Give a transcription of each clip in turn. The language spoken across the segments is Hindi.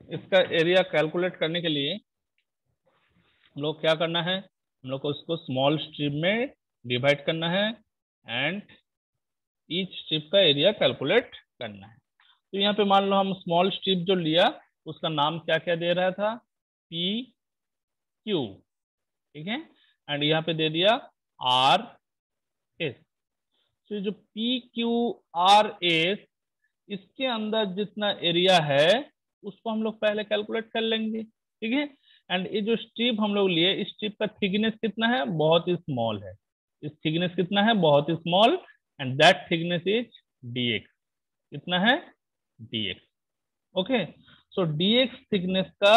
इसका एरिया कैलकुलेट करने के लिए हम लोग क्या करना है, हम लोग को उसको स्मॉल स्ट्रिप में डिवाइड करना है एंड ईच स्ट्रिप का एरिया कैलकुलेट करना है। तो यहाँ पे मान लो हम स्मॉल स्ट्रिप जो लिया उसका नाम क्या क्या दे रहा था, पी क्यू, ठीक है, एंड यहाँ पे दे दिया आर एस। तो जो पी क्यू आर एस इसके अंदर जितना एरिया है उसको हम लोग पहले कैलकुलेट कर लेंगे, ठीक है। एंड ये जो स्ट्रिप हम लोग लिए, इस स्ट्रिप का थिकनेस कितना है, बहुत ही स्मॉल है, इस थिकनेस कितना है, बहुत ही small, and that thickness is dx, कितना है, dx। Okay, so dx thickness का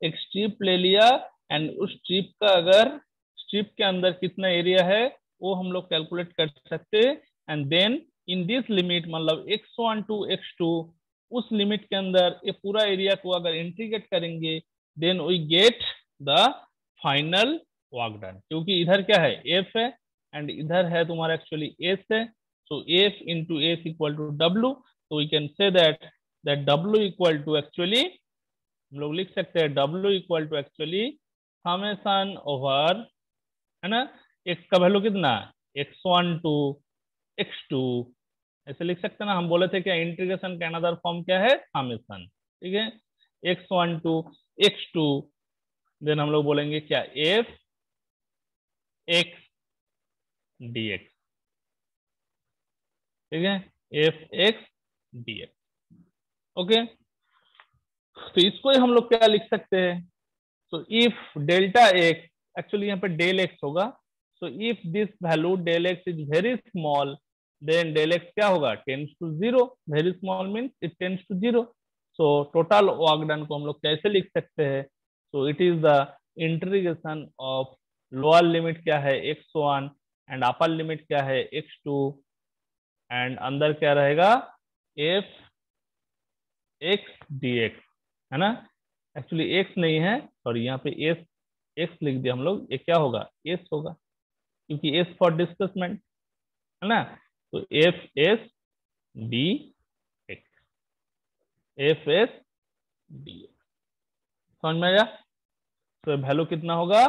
एक स्ट्रिप ले लिया एंड उस स्ट्रिप का अगर स्ट्रिप के अंदर कितना एरिया है वो हम लोग कैलकुलेट कर सकते हैं। And then in this limit मतलब x1 टू x2, उस लिमिट के अंदर ये पूरा एरिया को अगर इंटीग्रेट करेंगे then we get the final work done, क्योंकि इधर क्या है, f है एंड इधर है तुम्हारा एक्चुअली s है। So f into s equal to w, तो we can say that w equal to actually हम लोग लिख सकते हैं w equal to actually summation over, है ना, x का वैल्यू कितना, x1 टू x2, ऐसे लिख सकते हैं ना। हम बोले थे क्या, इंटीग्रेशन का अनदर फॉर्म क्या है, समेशन, ठीक है, x1 टू x2, देन हम लोग बोलेंगे क्या, f x dx, ठीक है, f x dx। ओके, तो इसको ही हम लोग क्या लिख सकते हैं, so if delta x, actually यहाँ पे डेल x होगा, so if this value del x is very small then del x क्या होगा, tends to zero, very small means it tends to zero. So total work done को हम लोग कैसे लिख सकते हैं, so it is the integration of lower limit क्या है x1 एंड अपर लिमिट क्या है x2, एंड अंदर क्या रहेगा f x dx, है ना, एक्चुअली x नहीं है और यहाँ पे s x लिख दिया हम लोग, ये क्या होगा, s होगा, क्योंकि s फॉर डिस्प्लेसमेंट, है ना। तो f s dx, f s dx, समझ में आया। तो वैल्यू कितना होगा,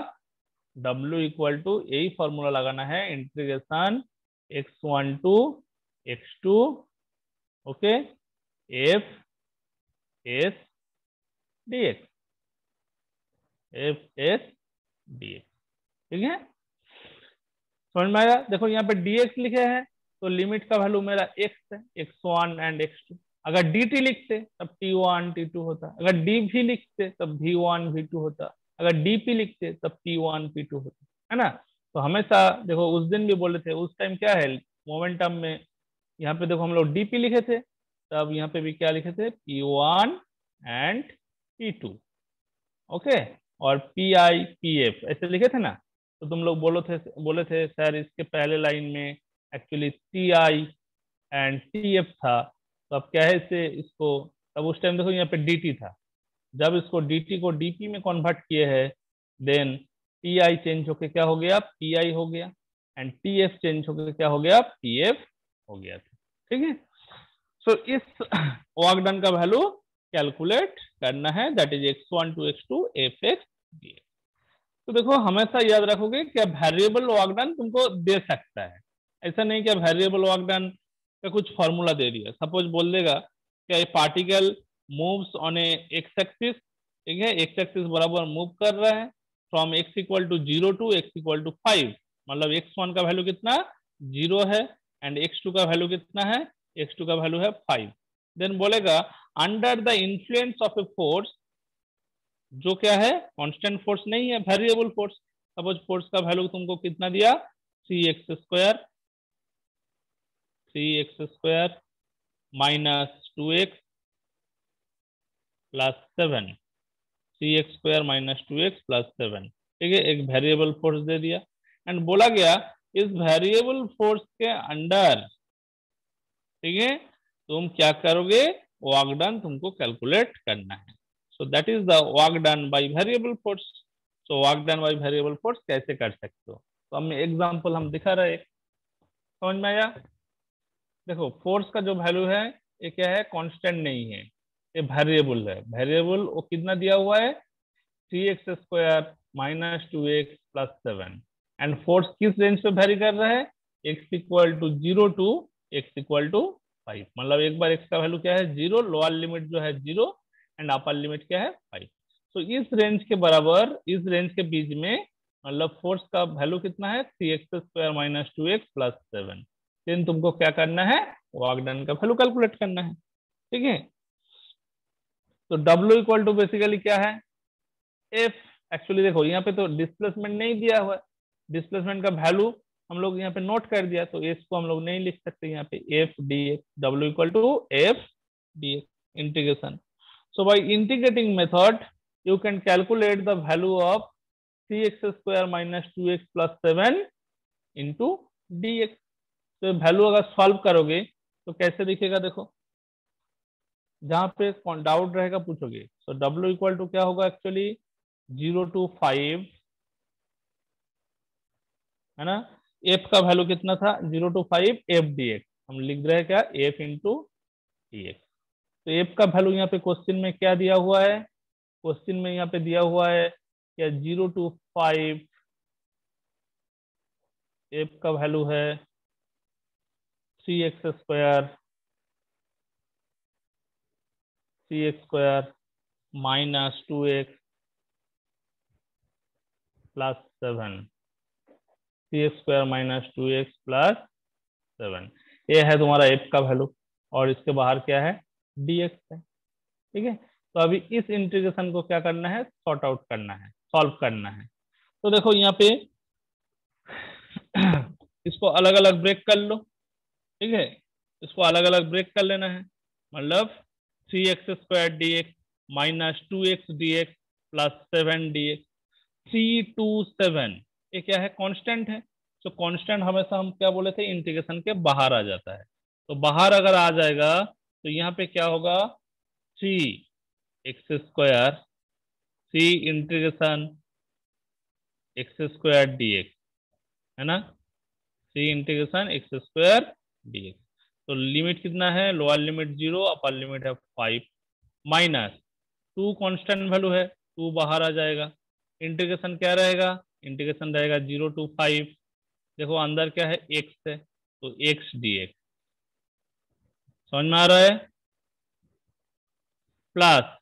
w इक्वल टू, यही फॉर्मूला लगाना है, integration x1 to x2, okay, f s dx, f s dx, ठीक है, समझ में आया। देखो यहाँ पे dx लिखे हैं तो लिमिट का वैल्यू मेरा x है, x1 एंड x2। अगर dt लिखते तब t1 t2 होता, अगर dv लिखते तब v1 v2 होता, अगर dp लिखते तब p1 p2 होता, है ना। तो हमेशा देखो उस दिन भी बोले थे, उस टाइम क्या है मोमेंटम में, यहाँ पे देखो हम लोग dp लिखे थे, तब यहाँ पे भी क्या लिखे थे, p1 एंड p2, ओके, और pi pf ऐसे लिखे थे ना। तो तुम लोग बोले थे सर इसके पहले लाइन में actually T I and T F था, तो अब क्या है इसे इसको, तब उस टाइम देखो यहाँ पे डी टी था, जब इसको डी टी को डीपी में कन्वर्ट किए हैं देन टी आई चेंज होके क्या हो गया, पी आई हो गया, एंड टी एफ चेंज होके क्या हो गया, पी एफ हो गया था, ठीक है। सो इस वर्क डन का वैल्यू कैलकुलेट करना है, that is x1 to x2 f x d. तो देखो हमेशा याद रखोगे क्या वेरिएबल वर्क डन तुमको दे सकता है, ऐसा नहीं क्या वेरिएबल वर्क डन का कुछ फॉर्मूला दे दिया, सपोज बोल देगा क्या ये particle moves on a x axis, ठीक है, एक्स एक्सिस बराबर मूव कर रहा है from x equal to 0 to x equal to 5, मतलब x1 का वैल्यू कितना 0 है एंड x2 का वैल्यू कितना है, x2 का वैल्यू है 5। देन बोलेगा under the influence of a force, जो क्या है कांस्टेंट फोर्स नहीं है, वेरिएबल फोर्स, सपोज फोर्स का वैल्यू तुमको कितना दिया, 3x square minus 2x plus 7, 3x square minus 2x plus 7, ठीक है, एक वेरिएबल फोर्स दे दिया एंड बोला गया इस वेरिएबल फोर्स के अंडर, ठीक है, तुम क्या करोगे, वर्क डन तुमको कैलकुलेट करना है। So that is the work done by variable force. So work done by variable force कैसे कर सकते हो, तो हम एग्जांपल हम दिखा रहे, समझ में आया। देखो फोर्स का जो वैल्यू है ये क्या है, कांस्टेंट नहीं है, ये वेरिएबल है, वेरिएबल वो कितना दिया हुआ है 3x² minus 2x plus 7, and force किस रेंज पे वेरी कर रहा है, x equal to 0 to x equal to 5। मतलब एक बार x का वैल्यू क्या है 0, लोअर लिमिट जो है 0 एंड अपर लिमिट क्या है 5। तो इस रेंज के बराबर, इस रेंज के बीच में मतलब फोर्स का वैल्यू कितना है 3x² minus 2x plus 7। Then तुमको क्या करना है, वर्क डन का वैल्यू कैलकुलेट करना है। ठीक है, तो W इक्वल टू बेसिकली क्या है एफ। एक्चुअली देखो यहाँ पे तो डिस्प्लेसमेंट नहीं दिया हुआ है, डिस्प्लेसमेंट का वैल्यू हम लोग यहाँ पे नोट कर दिया, तो एस को हम लोग नहीं लिख सकते यहाँ पे, एफ डी एक्स, डब्ल्यू equal to f d x integration. So by integrating method you can calculate the value of 3x² minus 2x plus 7 into d x. तो वैल्यू अगर सॉल्व करोगे तो कैसे दिखेगा, देखो जहां पे डाउट रहेगा पूछोगे। सो डब्ल्यू इक्वल टू क्या होगा एक्चुअली 0 टू 5, है ना। एफ का वैल्यू कितना था 0 टू 5 एफ डी एक्स, हम लिख रहे हैं क्या एफ इंटू डी एक्स। तो एफ का वैल्यू यहाँ पे क्वेश्चन में क्या दिया हुआ है, क्वेश्चन में यहाँ पे दिया हुआ है क्या 0 टू 5 एफ का वैल्यू है 3x² minus 2x plus 7, 3x² minus 2x plus 7, ये है तुम्हारा एफ का वैल्यू, और इसके बाहर क्या है dx है। ठीक है, तो अभी इस इंटीग्रेशन को क्या करना है, सॉर्ट आउट करना है, सॉल्व करना है। तो देखो यहाँ पे इसको अलग अलग ब्रेक कर लो। ठीक है, इसको अलग अलग ब्रेक कर लेना है, मतलब 3x² dx minus 2x dx plus 7 dx। 3 2 7 ये क्या है, कांस्टेंट है। तो कांस्टेंट हमेशा हम क्या बोले थे, इंटीग्रेशन के बाहर आ जाता है। तो बाहर अगर आ जाएगा तो यहाँ पे क्या होगा 3x² सी इंटीग्रेशन x² dx, है ना, सी इंटीग्रेशन x² dx। तो लिमिट कितना है, लोअर लिमिट 0, अपर लिमिट है 5, माइनस 2 कांस्टेंट वैल्यू है, 2 बाहर आ जाएगा। इंटीग्रेशन क्या रहेगा, इंटीग्रेशन रहेगा 0 टू 5, देखो अंदर क्या है x है, तो x dx, समझ में आ रहा है, प्लस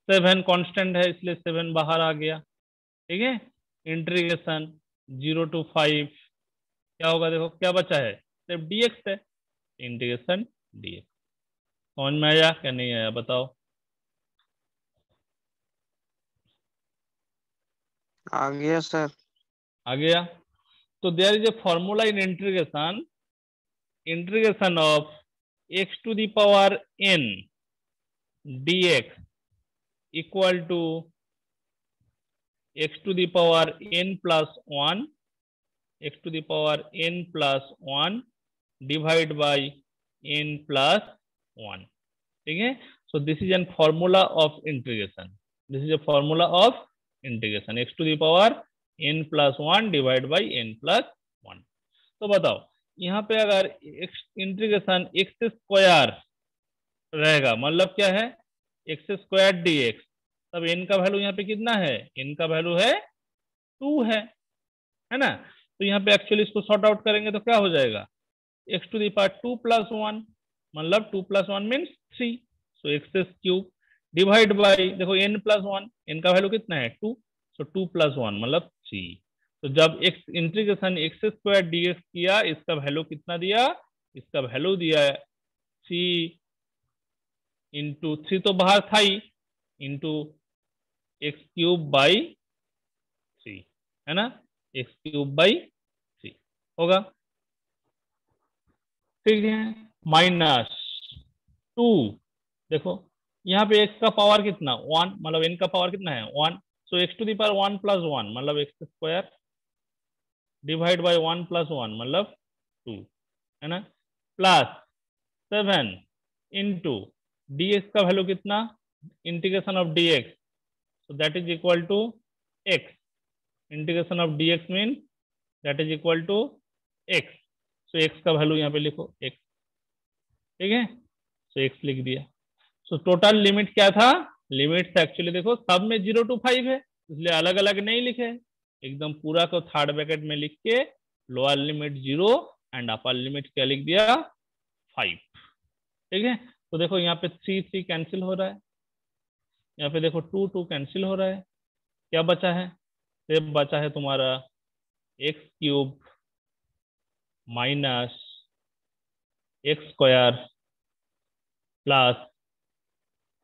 7 कांस्टेंट है इसलिए 7 बाहर आ गया। ठीक है, इंटीग्रेशन 0 टू 5 क्या होगा, देखो क्या बचा है सिर्फ dx है, इंटीग्रेशन dx। समझ में आया क्या नहीं आया बताओ। आ गया सर। आ गया। तो there is a formula in integration, integration of x to the power n dx equal to x to the power n plus 1, x to the power n plus 1 divide by n plus 1। ठीक है, so this is an formula of integration, this is a formula of integration x to the power n plus 1 divide by n plus 1। तो बताओ यहाँ पे अगर इंटीग्रेशन x² रहेगा, मतलब क्या है x² dx, तब n का वैल्यू यहाँ पे कितना है, n का वैल्यू है 2 है ना। तो यहाँ पे एक्चुअली इसको सॉर्ट आउट करेंगे तो क्या हो जाएगा x to the power 2 plus 1, मतलब 2 plus 1 means 3, so x³ divide by देखो n प्लस 1, n का वैल्यू कितना है 2, सो 2 प्लस 1 मतलब 3। तो जब x इंटीग्रेशन x² dx किया, इसका वैल्यू कितना दिया, इसका वैल्यू दिया है 3 इंटू 3 तो बाहर था ही, इंटू x³ बाई 3, है ना, x³ बाई 3 होगा। ठीक है, माइनस 2, देखो यहाँ पे x का पावर कितना 1, मतलब n का पावर कितना है 1, so x to the power 1 plus 1 मतलब x² डिवाइड बाई 1 प्लस 1 मतलब 2, है ना, प्लस 7 इंटू dx का वैल्यू कितना, integration of dx, so that is equal to x, integration of dx mean that is equal to x, so x का वैल्यू यहाँ पे लिखो x। ठीक है, सो x लिख दिया। सो टोटल लिमिट क्या था, लिमिट एक्चुअली देखो सब में 0 to 5 है, इसलिए अलग अलग नहीं लिखे, एकदम पूरा को थर्ड ब्रैकेट में लिख के lower limit 0 and upper limit क्या लिख दिया 5। ठीक है, तो देखो यहाँ पे 3 कैंसिल हो रहा है, यहाँ पे देखो 2 कैंसिल हो रहा है, क्या बचा है, सिर्फ बचा है तुम्हारा x³ minus x² plus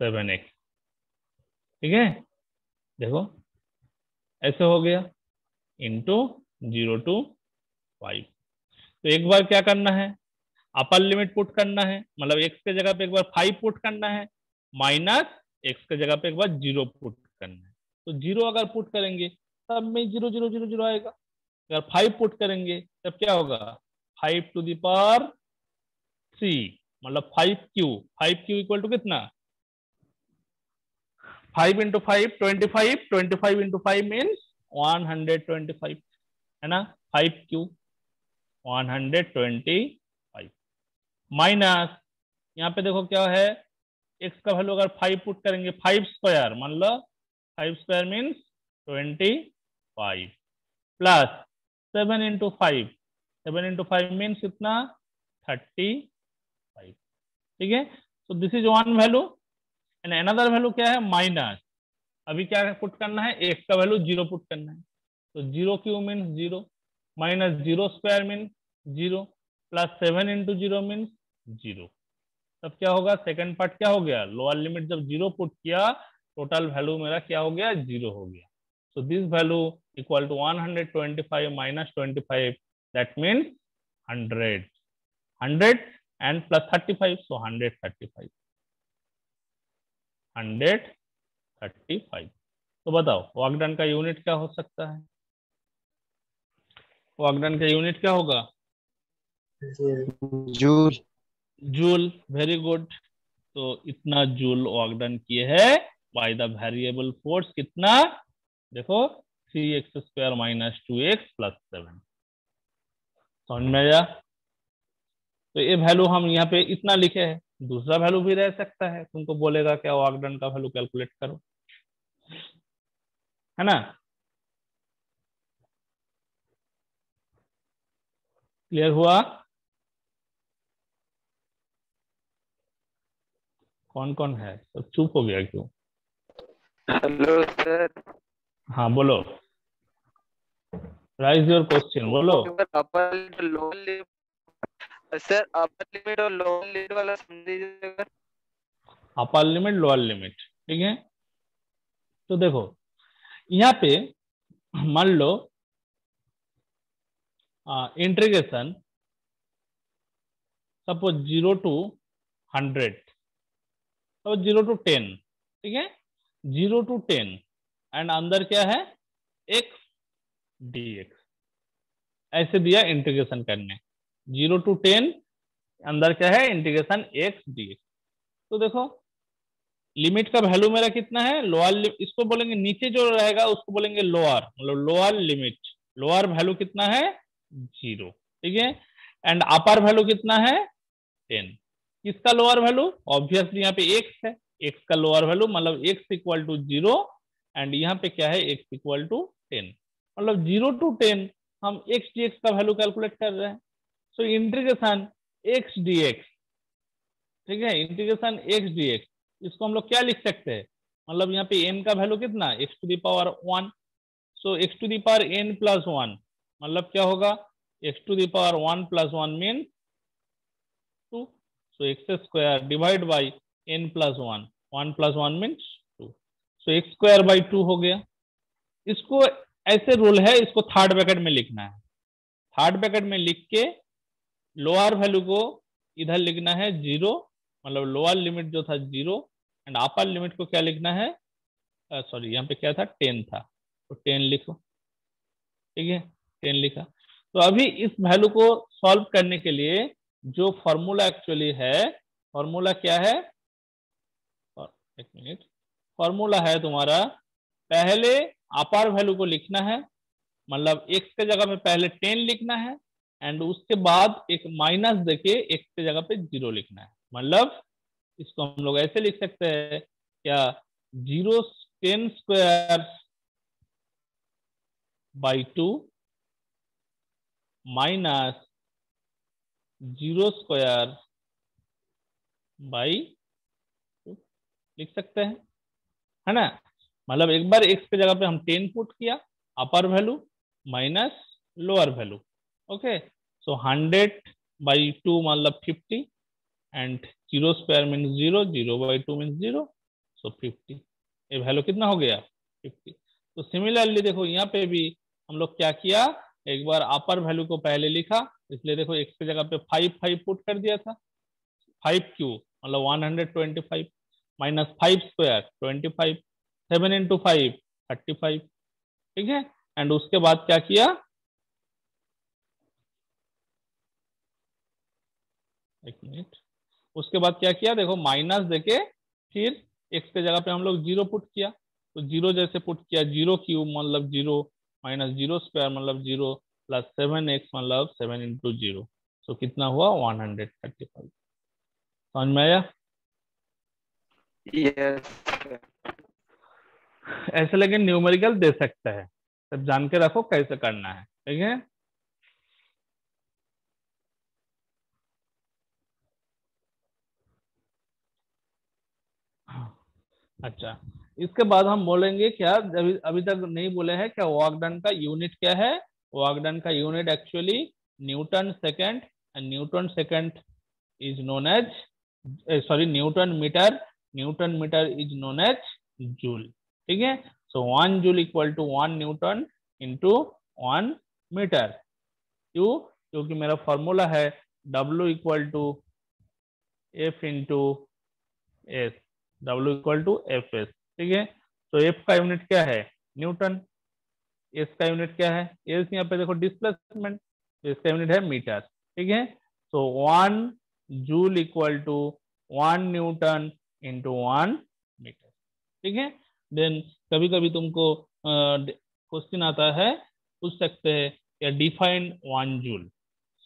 7x। ठीक है, देखो ऐसे हो गया इंटू 0 to 5। तो एक बार क्या करना है, अपर लिमिट पुट करना है, मतलब x के जगह पे एक बार 5 पुट करना है, माइनस x के जगह पे एक बार 0 पुट करना है। तो 0 अगर पुट करेंगे तब में 0 0 0 0 आएगा, अगर 5 पुट करेंगे तब क्या होगा 5 to the power 3, मतलब 5q इक्वल टू कितना 5 into 5 25, 25 into 5 मीन्स 125 है ना, 5q 125 माइनस यहाँ पे देखो क्या है, x का वैल्यू अगर 5 पुट करेंगे 5² मतलब 5² means 25 plus 7 into 5, 7 into 5 means कितना 35। ठीक है, तो this is one value and another value क्या है माइनस, अभी क्या पुट करना है x का वैल्यू 0 पुट करना है, तो 0q means 0 minus 0² means 0 plus 7 into 0 means 0। तब क्या होगा, सेकंड पार्ट क्या हो गया, लोअर लिमिट जब 0 पुट किया टोटल वैल्यू मेरा क्या हो गया 0 हो गया। So this value equal to 125 minus 25, that means 100 and plus 35, so 135। तो बताओ वर्क डन का यूनिट क्या हो सकता है, वर्क डन का यूनिट क्या होगा जूल। Joule, very good. तो इतना जूल वर्क डन किए है बाय द वेरिएबल फोर्स, कितना देखो 3x² माइनस 2x प्लस 7। समझ में आया, तो ये वैल्यू हम यहाँ पे इतना लिखे हैं, दूसरा वैल्यू भी रह सकता है, तुमको बोलेगा क्या वर्क डन का वैल्यू कैलकुलेट करो, है ना, क्लियर हुआ, कौन कौन है तो चुप हो गया क्यों, हेलो सर। हाँ बोलो, राइज योर क्वेश्चन बोलो। Upper limit lower limit sir, upper limit और लोअर लिमिट वाला समझिए। अपर लिमिट लोअर लिमिट, ठीक है, तो देखो यहाँ पे मान लो इंटीग्रेशन सपोज 0 to 100, तो 0 to 10, ठीक है, 0 to 10 एंड अंदर क्या है x dx, ऐसे दिया इंटीग्रेशन करने, 0 to 10 अंदर क्या है इंटीग्रेशन x dx। तो देखो लिमिट का वैल्यू मेरा कितना है लोअर, इसको बोलेंगे नीचे जो रहेगा उसको बोलेंगे लोअर, मतलब लोअर लिमिट, लोअर वैल्यू कितना है 0, ठीक है, एंड अपर वैल्यू कितना है 10। किसका लोअर वैल्यू, ऑब्वियसली यहाँ पे x है, x का लोअर वैल्यू मतलब x इक्वल टू 0 एंड यहाँ पे क्या है x इक्वल टू 10, मतलब 0 to 10 हम x dx का वैल्यू कैलकुलेट कर रहे हैं। सो इंटीग्रेशन x dx, ठीक है, इंटीग्रेशन x dx, इसको हम लोग क्या लिख सकते हैं, मतलब यहाँ पे n का वैल्यू कितना x to the power 1, so x to the power n plus 1 मतलब क्या होगा x to the power 1 plus 1 mean 2, so x² divide by n plus 1, 1 plus 1 means 2, so x² by 2 हो गया। इसको ऐसे रूल है, इसको थर्ड ब्रैकेट में लिखना है, थर्ड ब्रैकेट में लिख के लोअर वैल्यू को इधर लिखना है 0, मतलब लोअर लिमिट जो था 0 एंड अपर लिमिट को क्या लिखना है, सॉरी यहाँ पे क्या था 10 था, तो 10 लिखो, ठीक है 10 लिखा। तो अभी इस वैल्यू को सॉल्व करने के लिए जो फॉर्मूला एक्चुअली है, फॉर्मूला क्या है, एक मिनट, फॉर्मूला है तुम्हारा पहले अपर वैल्यू को लिखना है, मतलब x के जगह में पहले 10 लिखना है एंड उसके बाद एक माइनस देके x के जगह पे 0 लिखना है, मतलब इसको हम लोग ऐसे लिख सकते हैं क्या, 0 10² बाई 2 माइनस 0² बाई 2 लिख सकते हैं, है ना। मतलब एक बार x के जगह पे हम 10 पुट किया, upper value minus lower value. Okay, so 100/2 मतलब 50 एंड 0² मीन्स 0, 0/2 मीन्स 0, सो 50। ये वैल्यू कितना हो गया 50। तो सिमिलरली देखो यहाँ पे भी हम लोग क्या किया, एक बार अपर वैल्यू को पहले लिखा, इसलिए देखो x की जगह पे 5 पुट कर दिया था। 5 क्यू मतलब 125 माइनस 5² 25, 7 × 5 35, ठीक है। एंड उसके बाद क्या किया, एक मिनट, उसके बाद क्या किया देखो, माइनस देके फिर x के जगह पे हम लोग 0 पुट किया, तो 0 जैसे पुट किया, 0³ मतलब 0 माइनस 0² मतलब 0 प्लस 7x मतलब 7 × 0, तो कितना हुआ 135। समझ में आया। यस ऐसे लेकिन न्यूमेरिकल दे सकता है, सब जान के रखो कैसे करना है, ठीक है। अच्छा, इसके बाद हम बोलेंगे क्या, अभी अभी तक नहीं बोले हैं क्या, वर्क डन का यूनिट क्या है। वर्क डन का unit actually newton second, and newton second is known as, sorry newton metre is known as joule, ठीक है। So 1 joule equal to 1 newton into 1 metre. क्यों, क्योंकि मेरा फॉर्मूला है W equal to F into S, W equal to F S, ठीक है। तो F का यूनिट क्या है न्यूटन, एस का यूनिट क्या है, एस यहाँ पे देखो डिस्प्लेसमेंट, इसका यूनिट है मीटर, ठीक है। तो 1 joule equal to 1 newton into 1 metre, ठीक है। देन कभी कभी तुमको क्वेश्चन आता है, पूछ सकते हैं या define 1 joule.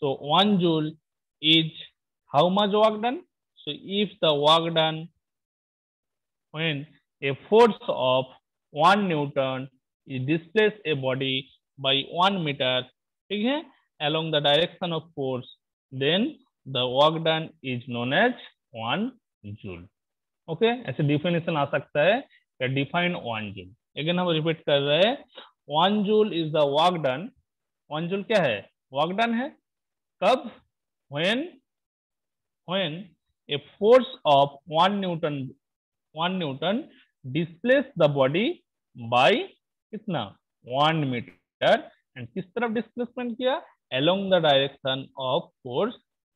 So 1 joule is how much work done. So if the work done when a force of 1 Newton is displace a body by 1 meter, ठीक है, along the direction of force, then the work done is known as 1 joule। Okay, ऐसे डिफिनेशन आ सकता है या डिफाइन 1 जूल। लेकिन हम रिपीट कर रहे हैं, 1 joule is the work done. 1 joule क्या है, वर्क डन है। कब, when a force of 1 newton displace the body by कितना 1 मीटर, एंड किस तरफ डिस्प्लेसमेंट किया, along the direction of force,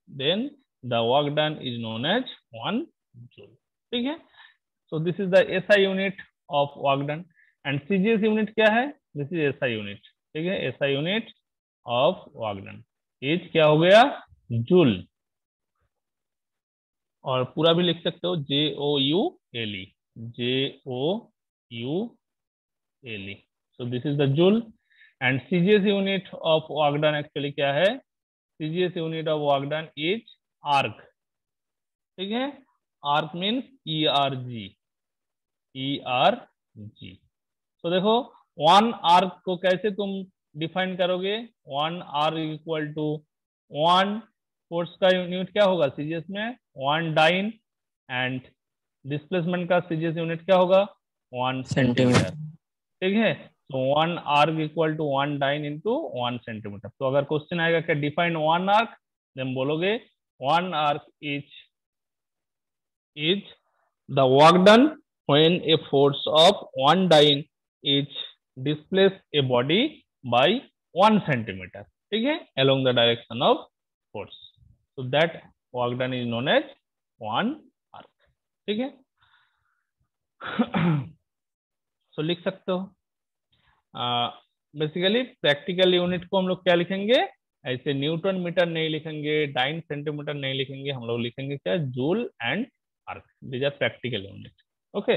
then the work done is known as 1 joule, ठीक है। So this is the SI unit of work done. And CGS unit क्या है, दिस इज एसआई यूनिट, ठीक है। SI unit of work done is क्या हो गया जूल, और पूरा भी लिख सकते हो JOULE, JOULE। So this is the joule. And CGS unit of work done actually क्या है, CGS unit of work done is arc, ठीक है। Arc means ERG। तो देखो 1 आर्क को कैसे तुम डिफाइन करोगे, 1 आर्क इक्वल टू 1 फोर्स का यूनिट क्या होगा सीजीएस में 1 डाइन, एंड डिस्प्लेसमेंट का सीजीएस यूनिट क्या होगा 1 सेंटीमीटर, ठीक है। तो 1 erg equal to 1 dyne into 1 centimetre. तो अगर क्वेश्चन आएगा क्या डिफाइन 1 आर्क, देन बोलोगे 1 arc is the work done when a force of 1 dyne is displace a body by 1 centimeter, ठीक है, along the direction of force, so that work done is known as 1 arc, ठीक है। so लिख सकते हो। बेसिकली प्रैक्टिकल यूनिट को हम लोग क्या लिखेंगे, ऐसे न्यूटन मीटर नहीं लिखेंगे, डाइन सेंटीमीटर नहीं लिखेंगे, हम लोग लिखेंगे क्या joule and erg, these are practical unit, okay.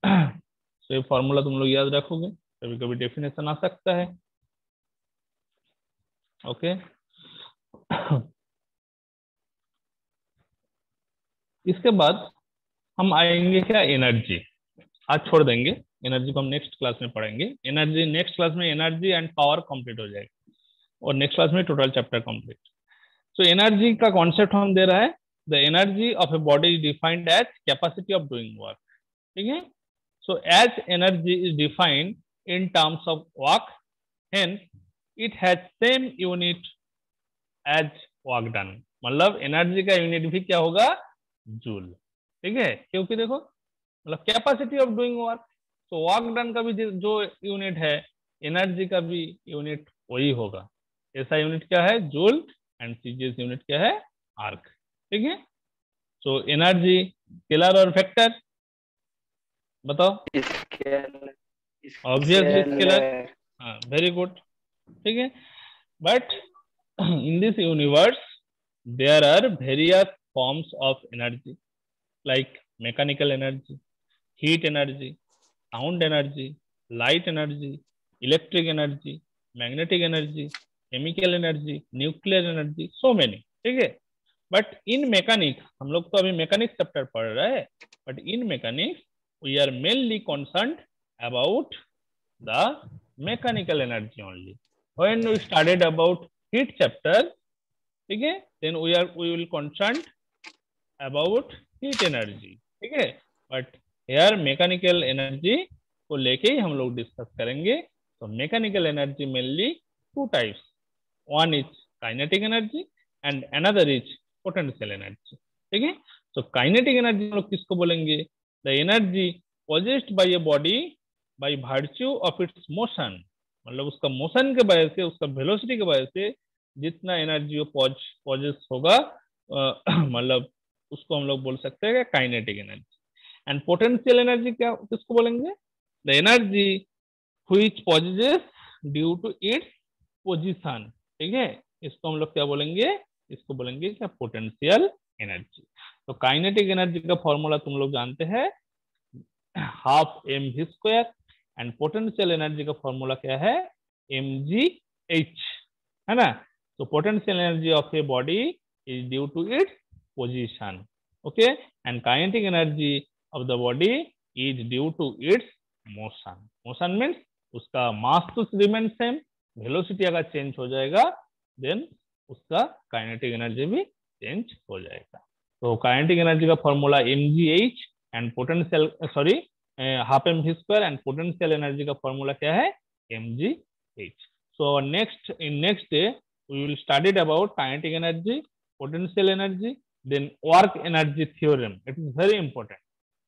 तो ये फॉर्मूला तुम लोग याद रखोगे, कभी कभी डेफिनेशन आ सकता है, ओके। इसके बाद हम आएंगे क्या, एनर्जी। आज छोड़ देंगे एनर्जी को, हम नेक्स्ट क्लास में पढ़ेंगे एनर्जी। नेक्स्ट क्लास में एनर्जी एंड पावर कंप्लीट हो जाएगा और नेक्स्ट क्लास में टोटल चैप्टर कंप्लीट। तो एनर्जी का कॉन्सेप्ट हम दे रहा है, the energy of a body is defined as capacity of doing work. ठीक है, so as energy is defined in terms of work, hence it has same unit as work done. मतलब एनर्जी का यूनिट भी क्या होगा, जूल। ठीक है, क्योंकि देखो मतलब कैपेसिटी ऑफ डूइंग वर्क, तो वर्क डन का भी जो यूनिट है, एनर्जी का भी यूनिट वही होगा। ऐसा यूनिट क्या है, जूल, एंड सीजीएस यूनिट क्या है, आर्क। ठीक है, सो एनर्जी स्केलर और वेक्टर, बताओ। स्केलर। Obviously scalar, scalar. हाँ वेरी गुड। ठीक है, but in this universe there are various forms of energy like mechanical energy, heat energy, sound energy, light energy, electric energy, magnetic energy, chemical energy, nuclear energy, so many। ठीक है, बट इन मैकेनिक्स, हम लोग तो अभी मैकेनिक्स चैप्टर पढ़ रहे हैं, but in mechanics we are mainly concerned about the mechanical energy only. When we studied about heat chapter, ठीक है, then we will concerned about heat energy। ठीक है, बट here mechanical energy को लेके ही हम लोग डिस्कस करेंगे। तो mechanical energy mainly two types, one is kinetic energy and another is potential energy। ठीक है, तो kinetic energy हम लोग किसको बोलेंगे, the energy possessed by a body by virtue of its motion. मतलब उसका मोशन के वजह से, उसका वेलोसिटी के वजह से जितना एनर्जी वो पॉजेस होगा, मतलब उसको हम लोग बोल सकते हैं kinetic energy. And potential energy क्या, किसको बोलेंगे, the energy which possess due to its position. ठीक है, इसको हम लोग क्या बोलेंगे, इसको बोलेंगे क्या, पोटेंशियल एनर्जी। तो काइनेटिक एनर्जी का फॉर्मूला तुम लोग जानते हैं, half M V square, and potential energy का फॉर्मूला क्या है, mgh, है ना। तो potential energy of a body is due to its position, okay, and kinetic energy of the body is due to its motion. Motion means उसका मास तो रिमेन सेम, वेलोसिटी अगर चेंज हो जाएगा देन उसका काइनेटिक एनर्जी भी चेंज हो जाएगा। तो काइनेटिक एनर्जी का formula mgh and potential, sorry, half M V square, and potential energy का फॉर्मूला क्या है, mgh। So next, in next day we will studied about kinetic energy, potential energy, then work energy theorem. It is very important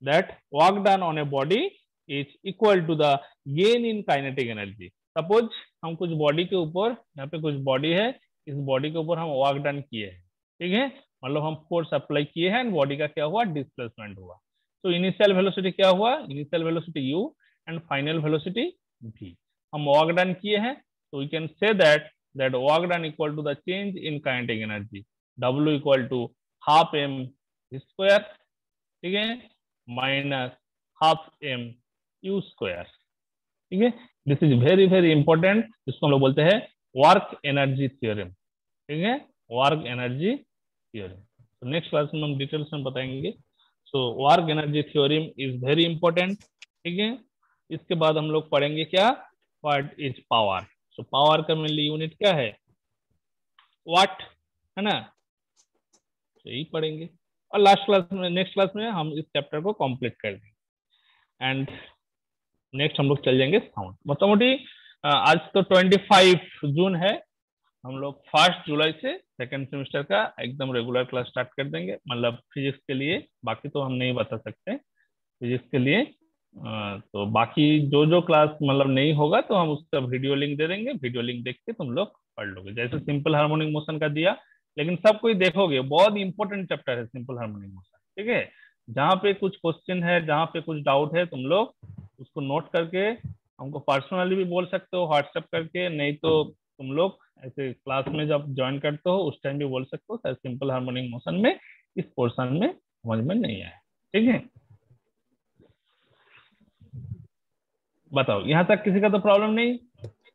that work done on a body is equal to the gain in kinetic energy. Suppose हम कुछ बॉडी के ऊपर, यहाँ पे कुछ बॉडी है, इस बॉडी के ऊपर हम वर्क डन किए हैं। ठीक है, मतलब हम फोर्स अप्लाई किए हैं एंड बॉडी का क्या हुआ, डिस्प्लेसमेंट हुआ। तो इनिशियल वेलोसिटी क्या हुआ, initial velocity u and final velocity v। हम वर्क डन किए हैं, तो we can say that work done equal to the change in kinetic energy, w equal to half M square, ठीक है, minus half M U square. ठीक है, this is very very important, जिसको हम लोग बोलते हैं वर्क एनर्जी थ्योरम। ठीक है, वर्क एनर्जी थ्योरम। तो नेक्स्ट क्लास में हम डिटेल्स में बताएंगे। So work energy theorem is very important. ठीक है, इसके बाद हम लोग पढ़ेंगे क्या, what is power. So power का मेनली यूनिट क्या है, वाट, है ना, तो यही पढ़ेंगे। और लास्ट क्लास में, नेक्स्ट क्लास में हम इस चैप्टर को कंप्लीट कर देंगे एंड नेक्स्ट हम लोग चल जाएंगे साउंड। मोटामोटी आज तो 25 जून है, हम लोग 1 जुलाई से सेकेंड सेमेस्टर का एकदम रेगुलर क्लास स्टार्ट कर देंगे। मतलब फिजिक्स के लिए, बाकी तो हम नहीं बता सकते फिजिक्स के लिए। तो बाकी जो जो क्लास मतलब नहीं होगा तो हम उसका वीडियो लिंक दे देंगे, वीडियो लिंक देख के तुम लोग पढ़ लोगे। जैसे सिंपल हार्मोनिक मोशन का दिया, लेकिन सब कोई देखोगे, बहुत इंपॉर्टेंट चैप्टर है सिंपल हार्मोनिक मोशन। ठीक है, जहाँ पे कुछ क्वेश्चन है, जहाँ पे कुछ डाउट है, तुम लोग उसको नोट करके हमको पर्सनली भी बोल सकते हो, व्हाट्सएप करके, नहीं तो तुम लोग ऐसे क्लास में जब ज्वाइन करते हो उस टाइम भी बोल सकते हो, सर सिंपल हार्मोनिक मोशन में इस पोर्शन में समझ में नहीं आया। ठीक है, बताओ यहाँ तक किसी का तो प्रॉब्लम नहीं,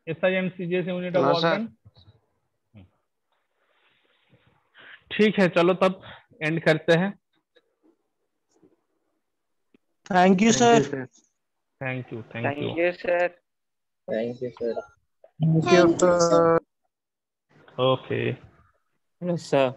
SI and CGS unit of work done. ठीक है, चलो तब एंड करते हैं। Thank you sir. Thank you thank you sir. Thank you sir. Thank you sir. Okay sir